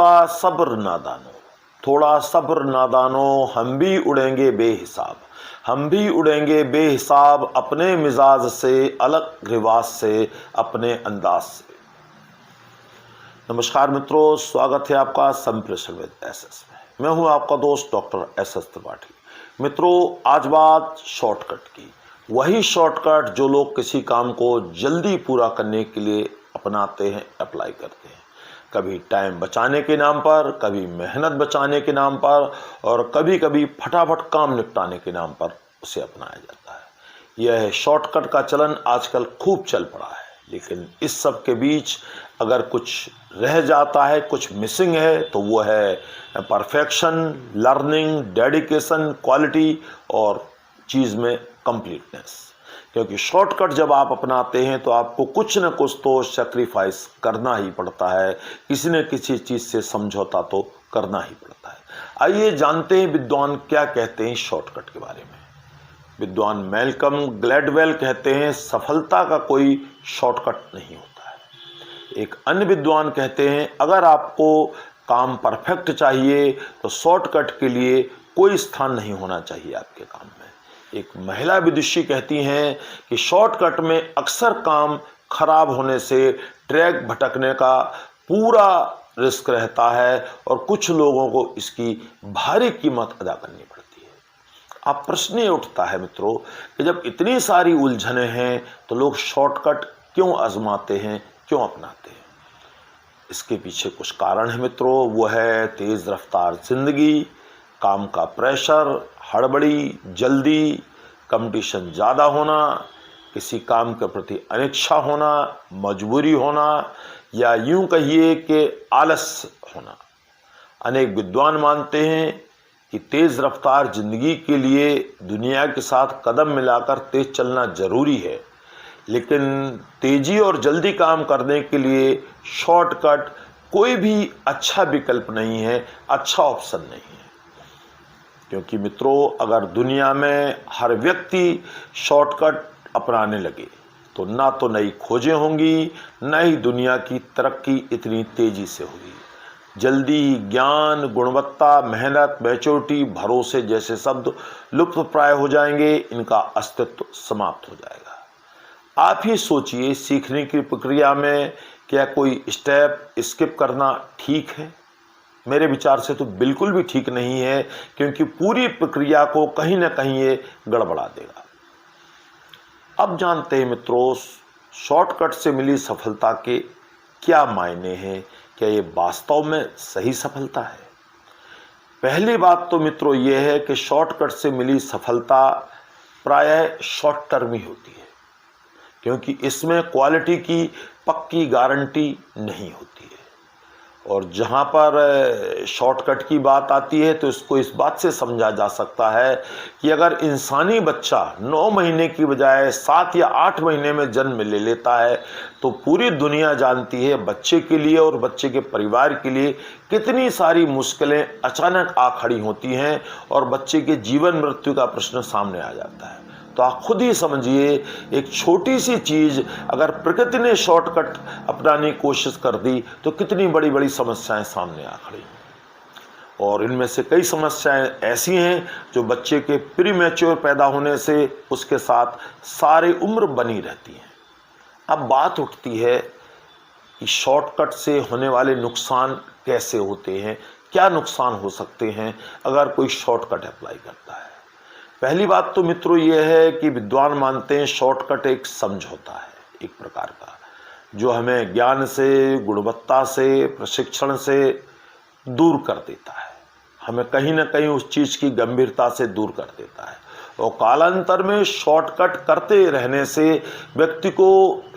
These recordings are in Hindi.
थोड़ा सब्र नादानो, थोड़ा सब्र नादानो, हम भी उड़ेंगे बेहिसाब, हम भी उड़ेंगे बेहिसाब, अपने मिजाज से, अलग रिवाज से, अपने अंदाज से। नमस्कार मित्रों, स्वागत है आपका संप्रेषण विद एसएस में। मैं हूं आपका दोस्त डॉक्टर एसएस त्रिपाठी। मित्रों, आज बात शॉर्टकट की, वही शॉर्टकट जो लोग किसी काम को जल्दी पूरा करने के लिए अपनाते हैं, अप्लाई करते हैं। कभी टाइम बचाने के नाम पर, कभी मेहनत बचाने के नाम पर, और कभी कभी फटाफट काम निपटाने के नाम पर उसे अपनाया जाता है। यह शॉर्टकट का चलन आजकल खूब चल पड़ा है, लेकिन इस सब के बीच अगर कुछ रह जाता है, कुछ मिसिंग है, तो वो है परफेक्शन, लर्निंग, डेडिकेशन, क्वालिटी और चीज़ में कंप्लीटनेस। क्योंकि शॉर्टकट जब आप अपनाते हैं तो आपको कुछ न कुछ तो सेक्रीफाइस करना ही पड़ता है, किसी न किसी चीज़ से समझौता तो करना ही पड़ता है। आइए जानते हैं विद्वान क्या कहते हैं शॉर्टकट के बारे में। विद्वान मैल्कम ग्लैडवेल कहते हैं, सफलता का कोई शॉर्टकट नहीं होता है। एक अन्य विद्वान कहते हैं, अगर आपको काम परफेक्ट चाहिए तो शॉर्टकट के लिए कोई स्थान नहीं होना चाहिए आपके काम में। एक महिला विदुषी कहती हैं कि शॉर्टकट में अक्सर काम खराब होने से ट्रैक भटकने का पूरा रिस्क रहता है और कुछ लोगों को इसकी भारी कीमत अदा करनी पड़ती है। अब प्रश्न ये उठता है मित्रों कि जब इतनी सारी उलझनें हैं तो लोग शॉर्टकट क्यों आजमाते हैं, क्यों अपनाते हैं? इसके पीछे कुछ कारण है मित्रों। वो है तेज़ रफ्तार जिंदगी, काम का प्रेशर, हड़बड़ी, जल्दी, कंपटीशन ज़्यादा होना, किसी काम के प्रति अनिच्छा होना, मजबूरी होना, या यूं कहिए कि आलस होना। अनेक विद्वान मानते हैं कि तेज़ रफ्तार जिंदगी के लिए दुनिया के साथ कदम मिलाकर तेज चलना जरूरी है, लेकिन तेजी और जल्दी काम करने के लिए शॉर्टकट कोई भी अच्छा विकल्प नहीं है, अच्छा ऑप्शन नहीं है। क्योंकि मित्रों, अगर दुनिया में हर व्यक्ति शॉर्टकट अपनाने लगे तो ना तो नई खोजें होंगी, न ही दुनिया की तरक्की इतनी तेजी से होगी। जल्दी ज्ञान, गुणवत्ता, मेहनत, मैच्योरिटी, भरोसे जैसे शब्द लुप्त प्राय हो जाएंगे, इनका अस्तित्व समाप्त हो जाएगा। आप ही सोचिए, सीखने की प्रक्रिया में क्या कोई स्टेप स्किप करना ठीक है? मेरे विचार से तो बिल्कुल भी ठीक नहीं है, क्योंकि पूरी प्रक्रिया को कहीं ना कहीं ये गड़बड़ा देगा। अब जानते हैं मित्रों, शॉर्टकट से मिली सफलता के क्या मायने हैं, क्या ये वास्तव में सही सफलता है? पहली बात तो मित्रों ये है कि शॉर्टकट से मिली सफलता प्रायः शॉर्ट टर्म ही होती है, क्योंकि इसमें क्वालिटी की पक्की गारंटी नहीं होती है। और जहाँ पर शॉर्टकट की बात आती है तो इसको इस बात से समझा जा सकता है कि अगर इंसानी बच्चा 9 महीने की बजाय 7 या 8 महीने में जन्म ले लेता है तो पूरी दुनिया जानती है बच्चे के लिए और बच्चे के परिवार के लिए कितनी सारी मुश्किलें अचानक आ खड़ी होती हैं और बच्चे के जीवन मृत्यु का प्रश्न सामने आ जाता है। तो आप खुद ही समझिए, एक छोटी सी चीज अगर प्रकृति ने शॉर्टकट अपनाने की कोशिश कर दी तो कितनी बड़ी बड़ी समस्याएं सामने आ खड़ी। और इनमें से कई समस्याएं ऐसी हैं जो बच्चे के प्री मैच्योर पैदा होने से उसके साथ सारी उम्र बनी रहती हैं। अब बात उठती है कि शॉर्टकट से होने वाले नुकसान कैसे होते हैं, क्या नुकसान हो सकते हैं अगर कोई शॉर्टकट अप्लाई करता है। पहली बात तो मित्रों ये है कि विद्वान मानते हैं शॉर्टकट एक समझौता है, एक प्रकार का, जो हमें ज्ञान से, गुणवत्ता से, प्रशिक्षण से दूर कर देता है, हमें कहीं ना कहीं उस चीज़ की गंभीरता से दूर कर देता है। और कालांतर में शॉर्टकट करते रहने से व्यक्ति को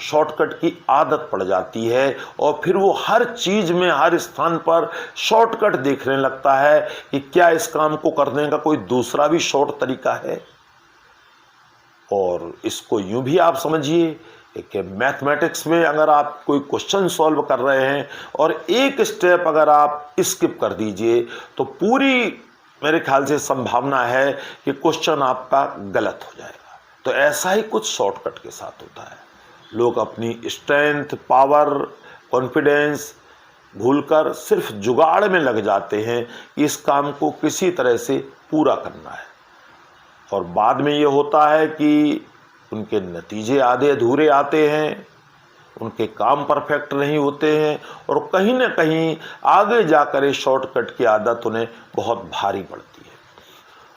शॉर्टकट की आदत पड़ जाती है और फिर वो हर चीज़ में, हर स्थान पर शॉर्टकट देखने लगता है कि क्या इस काम को करने का कोई दूसरा भी शॉर्ट तरीका है। और इसको यूं भी आप समझिए कि मैथमेटिक्स में अगर आप कोई क्वेश्चन सॉल्व कर रहे हैं और एक स्टेप अगर आप स्किप कर दीजिए तो पूरी मेरे ख्याल से संभावना है कि क्वेश्चन आपका गलत हो जाएगा। तो ऐसा ही कुछ शॉर्टकट के साथ होता है। लोग अपनी स्ट्रेंथ, पावर, कॉन्फिडेंस भूलकर सिर्फ जुगाड़ में लग जाते हैं कि इस काम को किसी तरह से पूरा करना है, और बाद में ये होता है कि उनके नतीजे आधे अधूरे आते हैं, उनके काम परफेक्ट नहीं होते हैं, और कहीं ना कहीं आगे जाकर ये शॉर्टकट की आदत उन्हें बहुत भारी पड़ती है।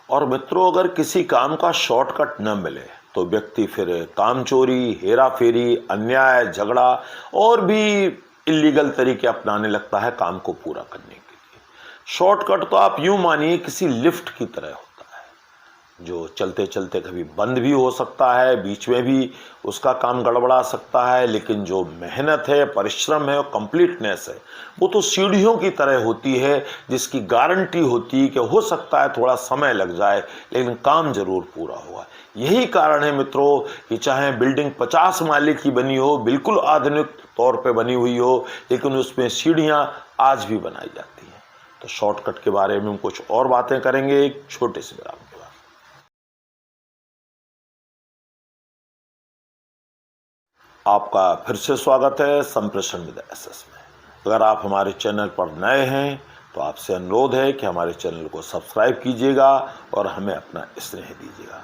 और मित्रों, अगर किसी काम का शॉर्टकट न मिले तो व्यक्ति फिर काम चोरी, हेरा फेरी, अन्याय, झगड़ा और भी इलीगल तरीके अपनाने लगता है काम को पूरा करने के लिए। शॉर्टकट तो आप यूं मानिए किसी लिफ्ट की तरह होता है, जो चलते चलते कभी बंद भी हो सकता है, बीच में भी उसका काम गड़बड़ा सकता है, लेकिन जो मेहनत है, परिश्रम है और कंप्लीटनेस है, वो तो सीढ़ियों की तरह होती है, जिसकी गारंटी होती है कि हो सकता है थोड़ा समय लग जाए लेकिन काम जरूर पूरा होगा। यही कारण है मित्रों कि चाहे बिल्डिंग 50 माले की बनी हो, बिल्कुल आधुनिक तौर पे बनी हुई हो, लेकिन उसमें सीढ़ियां आज भी बनाई जाती हैं। तो शॉर्टकट के बारे में हम कुछ और बातें करेंगे एक छोटे से विराम के बाद। आपका फिर से स्वागत है संप्रेषण विद एसएस में। अगर आप हमारे चैनल पर नए हैं तो आपसे अनुरोध है कि हमारे चैनल को सब्सक्राइब कीजिएगा और हमें अपना स्नेह दीजिएगा।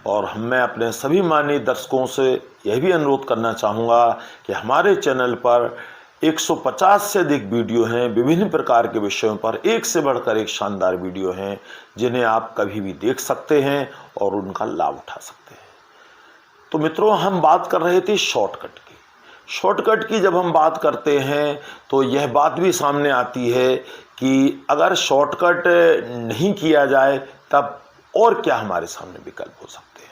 और मैं अपने सभी माननीय दर्शकों से यह भी अनुरोध करना चाहूँगा कि हमारे चैनल पर 150 से अधिक वीडियो हैं विभिन्न प्रकार के विषयों पर, एक से बढ़कर एक शानदार वीडियो हैं जिन्हें आप कभी भी देख सकते हैं और उनका लाभ उठा सकते हैं। तो मित्रों, हम बात कर रहे थे शॉर्टकट की। शॉर्टकट की जब हम बात करते हैं तो यह बात भी सामने आती है कि अगर शॉर्टकट नहीं किया जाए तब और क्या हमारे सामने विकल्प हो सकते हैं।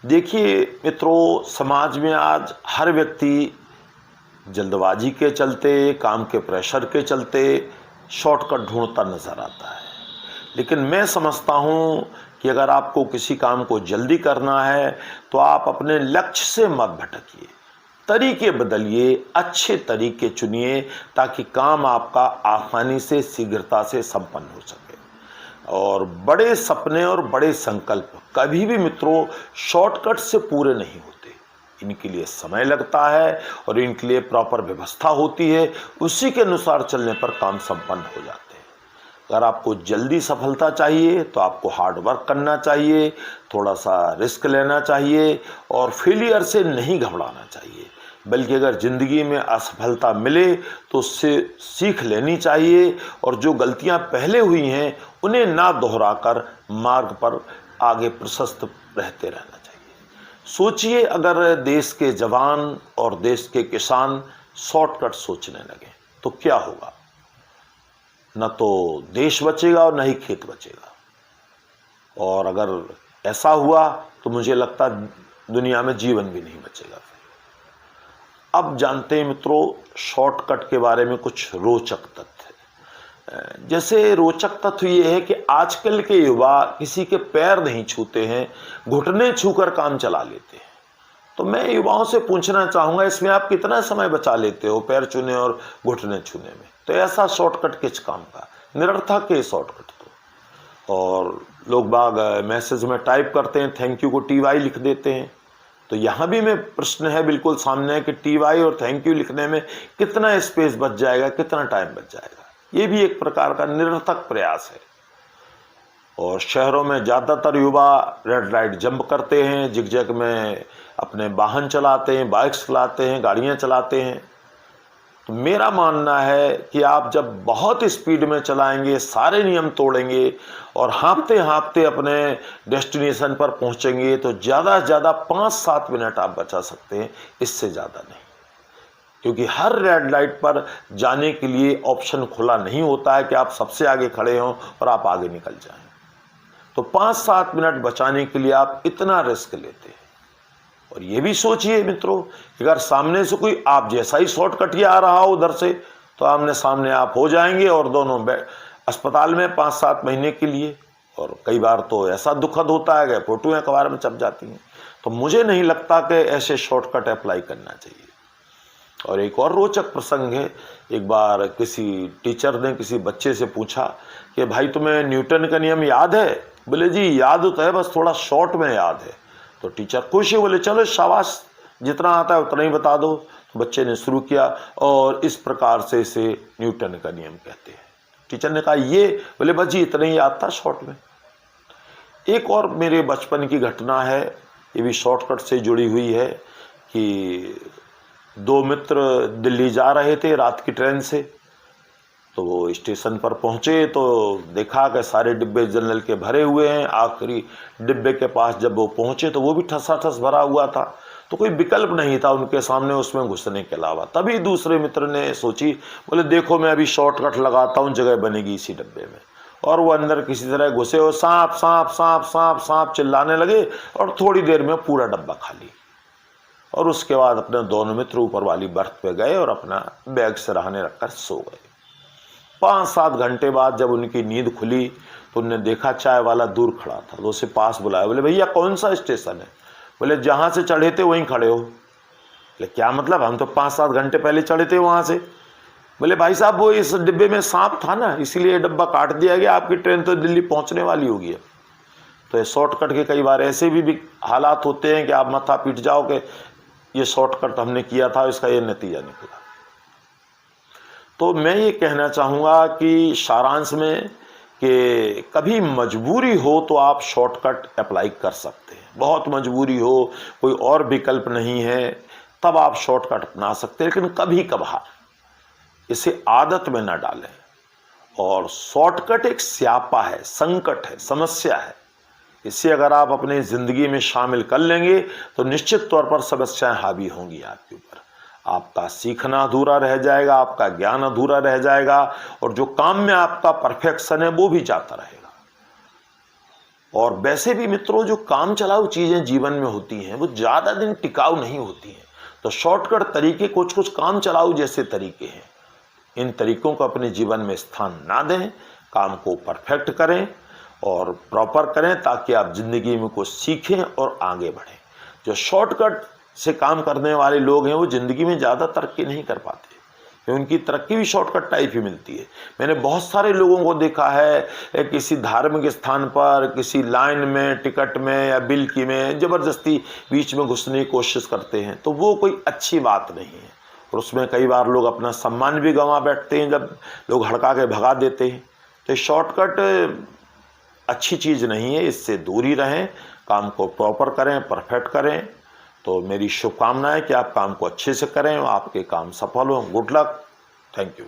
देखिए मित्रों, समाज में आज हर व्यक्ति जल्दबाजी के चलते, काम के प्रेशर के चलते शॉर्टकट ढूंढता नजर आता है। लेकिन मैं समझता हूं कि अगर आपको किसी काम को जल्दी करना है तो आप अपने लक्ष्य से मत भटकिए, तरीके बदलिए, अच्छे तरीके चुनिए ताकि काम आपका आसानी से, शीघ्रता से संपन्न हो सके। और बड़े सपने और बड़े संकल्प कभी भी मित्रों शॉर्टकट से पूरे नहीं होते। इनके लिए समय लगता है और इनके लिए प्रॉपर व्यवस्था होती है, उसी के अनुसार चलने पर काम संपन्न हो जाते हैं। अगर आपको जल्दी सफलता चाहिए तो आपको हार्ड वर्क करना चाहिए, थोड़ा सा रिस्क लेना चाहिए और फेलियर से नहीं घबराना चाहिए, बल्कि अगर ज़िंदगी में असफलता मिले तो उससे सीख लेनी चाहिए और जो गलतियां पहले हुई हैं उन्हें ना दोहराकर मार्ग पर आगे प्रशस्त रहते रहना चाहिए। सोचिए, अगर देश के जवान और देश के किसान शॉर्टकट सोचने लगे तो क्या होगा? न तो देश बचेगा और न ही खेत बचेगा। और अगर ऐसा हुआ तो मुझे लगता दुनिया में जीवन भी नहीं बचेगा। अब जानते हैं मित्रों शॉर्टकट के बारे में कुछ रोचक तथ्य। जैसे रोचक तथ्य ये है कि आजकल के युवा किसी के पैर नहीं छूते हैं, घुटने छूकर काम चला लेते हैं। तो मैं युवाओं से पूछना चाहूँगा, इसमें आप कितना समय बचा लेते हो पैर छूने और घुटने छूने में? तो ऐसा शॉर्टकट किस काम का? निरर्थक है शॉर्टकट तो। और लोग बाग मैसेज में टाइप करते हैं, थैंक यू को TY लिख देते हैं। तो यहाँ भी मैं प्रश्न है बिल्कुल सामने कि TY और थैंक यू लिखने में कितना स्पेस बच जाएगा, कितना टाइम बच जाएगा? ये भी एक प्रकार का निरर्थक प्रयास है। और शहरों में ज़्यादातर युवा रेड लाइट जंप करते हैं, जिगजैग में अपने वाहन चलाते हैं, बाइक्स चलाते हैं, गाड़ियाँ चलाते हैं। तो मेरा मानना है कि आप जब बहुत स्पीड में चलाएंगे, सारे नियम तोड़ेंगे और हाँफते हाँफते अपने डेस्टिनेशन पर पहुंचेंगे तो ज़्यादा से ज़्यादा 5-7 मिनट आप बचा सकते हैं, इससे ज़्यादा नहीं। क्योंकि हर रेड लाइट पर जाने के लिए ऑप्शन खुला नहीं होता है कि आप सबसे आगे खड़े हों और आप आगे निकल जाएं। तो 5-7 मिनट बचाने के लिए आप इतना रिस्क लेते हैं। और ये भी सोचिए मित्रों, अगर सामने से कोई आप जैसा ही शॉर्टकट आ रहा हो उधर से, तो आमने सामने आप हो जाएंगे और दोनों अस्पताल में 5-7 महीने के लिए। और कई बार तो ऐसा दुखद होता है कि फोटोएं अखबार में छप जाती हैं। तो मुझे नहीं लगता कि ऐसे शॉर्टकट अप्लाई करना चाहिए। और एक और रोचक प्रसंग है, एक बार किसी टीचर ने किसी बच्चे से पूछा कि भाई तुम्हें न्यूटन का नियम याद है? बोले जी याद तो है, बस थोड़ा शॉर्ट में याद है। तो टीचर खुश है, बोले चलो शाबाश, जितना आता है उतना ही बता दो। बच्चे ने शुरू किया और इस प्रकार से इसे न्यूटन का नियम कहते हैं। टीचर ने कहा ये, बोले बस जी इतना ही याद था शॉर्ट में। एक और मेरे बचपन की घटना है, ये भी शॉर्टकट से जुड़ी हुई है कि दो मित्र दिल्ली जा रहे थे रात की ट्रेन से। तो वो स्टेशन पर पहुंचे तो देखा कि सारे डिब्बे जनरल के भरे हुए हैं। आखिरी डिब्बे के पास जब वो पहुंचे तो वो भी ठसाठस भरा हुआ था, तो कोई विकल्प नहीं था उनके सामने उसमें घुसने के अलावा। तभी दूसरे मित्र ने सोची, बोले देखो मैं अभी शॉर्टकट लगाता हूँ, जगह बनेगी इसी डिब्बे में। और वो अंदर किसी तरह घुसे और सांप सांप सांप सांप सांप चिल्लाने लगे और थोड़ी देर में पूरा डब्बा खाली। और उसके बाद अपने दोनों मित्र ऊपर वाली बर्थ पे गए और अपना बैग सिरहाने रखकर सो गए। 5-7 घंटे बाद जब उनकी नींद खुली तो उन्होंने देखा चाय वाला दूर खड़ा था। तो उसे पास बुलाया, बोले भैया कौन सा स्टेशन है? बोले जहाँ से चढ़े थे वहीं खड़े हो। बोले क्या मतलब, हम तो 5-7 घंटे पहले चढ़े थे वहाँ से। बोले भाई साहब वो इस डिब्बे में सांप था ना, इसीलिए ये डब्बा काट दिया गया, आपकी ट्रेन तो दिल्ली पहुँचने वाली होगी। तो ये शॉर्टकट के कई बार ऐसे भी हालात होते हैं कि आप माथा पीट जाओ कि ये शॉर्टकट हमने किया था, इसका ये नतीजा निकला। तो मैं ये कहना चाहूँगा कि सारांश में कि कभी मजबूरी हो तो आप शॉर्टकट अप्लाई कर सकते हैं। बहुत मजबूरी हो, कोई और विकल्प नहीं है, तब आप शॉर्टकट अपना सकते हैं, लेकिन कभी कभार इसे आदत में न डालें। और शॉर्टकट एक स्यापा है, संकट है, समस्या है। इसे अगर आप अपनी ज़िंदगी में शामिल कर लेंगे तो निश्चित तौर पर समस्याएं हावी होंगी आपके ऊपर। आपका सीखना अधूरा रह जाएगा, आपका ज्ञान अधूरा रह जाएगा, और जो काम में आपका परफेक्शन है वो भी जाता रहेगा। और वैसे भी मित्रों, जो काम चलाऊ चीज़ें जीवन में होती हैं वो ज़्यादा दिन टिकाऊ नहीं होती हैं। तो शॉर्टकट तरीके कुछ कुछ काम चलाऊ जैसे तरीके हैं, इन तरीकों को अपने जीवन में स्थान ना दें, काम को परफेक्ट करें और प्रॉपर करें, ताकि आप जिंदगी में कुछ सीखें और आगे बढ़ें। जो शॉर्टकट से काम करने वाले लोग हैं वो ज़िंदगी में ज़्यादा तरक्की नहीं कर पाते, क्योंकि उनकी तरक्की भी शॉर्टकट टाइप ही मिलती है। मैंने बहुत सारे लोगों को देखा है किसी धार्मिक स्थान पर, किसी लाइन में, टिकट में या बिल की में ज़बरदस्ती बीच में घुसने की कोशिश करते हैं, तो वो कोई अच्छी बात नहीं है। और उसमें कई बार लोग अपना सम्मान भी गंवा बैठते हैं जब लोग हड़का के भगा देते हैं। तो शॉर्टकट अच्छी चीज़ नहीं है, इससे दूर ही रहें, काम को प्रॉपर करें, परफेक्ट करें। तो मेरी शुभकामना है कि आप काम को अच्छे से करें, आपके काम सफल हों। Good luck, thank you.